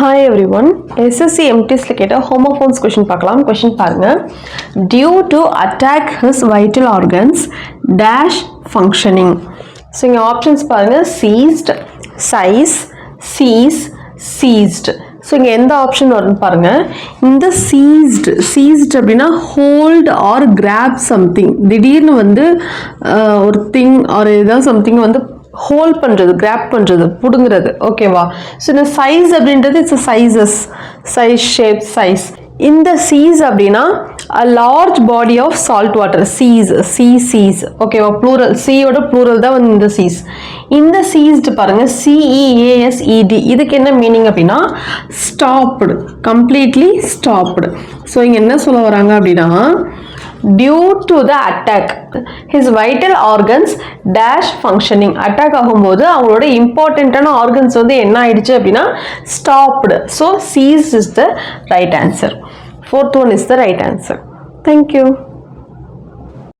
Hi everyone, SSC MTS கேட்ட homophones question பார்க்கலாம். Question பாருங்க. Due to attack his vital organs dash functioning. So இங்க options பாருங்க. Seized, size, seize, seized. So இங்க எந்த option வரும்னு பாருங்க. இந்த seized அப்படின்னா hold or grab something. திடீர்னு வந்து ஒரு thing or ஏதாவது something வந்து ஹோல்ட் பண்ணுறது, கிராப் பண்ணுறது, புடுங்கிறது. ஓகேவா? ஸோ இந்த சைஸ் அப்படின்றது it's sizes, size, shape, size. இந்த சீஸ் அப்படின்னா a large body of salt water, seas. ஓகேவா? ப்ளூரல், சீயோட ப்ளூரல் தான் வந்து இந்த சீஸ். இந்த சீஸ்டு பாருங்க, CEASED. இதுக்கு என்ன மீனிங் அப்படின்னா ஸ்டாப்டு, கம்ப்ளீட்லி ஸ்டாப்டு. ஸோ இங்கே என்ன சொல்ல வராங்க அப்படின்னா due to the attack his vital organs dash functioning. attack ஆகும்போது அவங்களோட இம்பார்ட்டன்டான ஆர்கன்ஸ் வந்து என்ன ஆயிடுச்சு அப்படின்னா stopped. so cease is the right answer. Fourth one is the right answer. Thank you.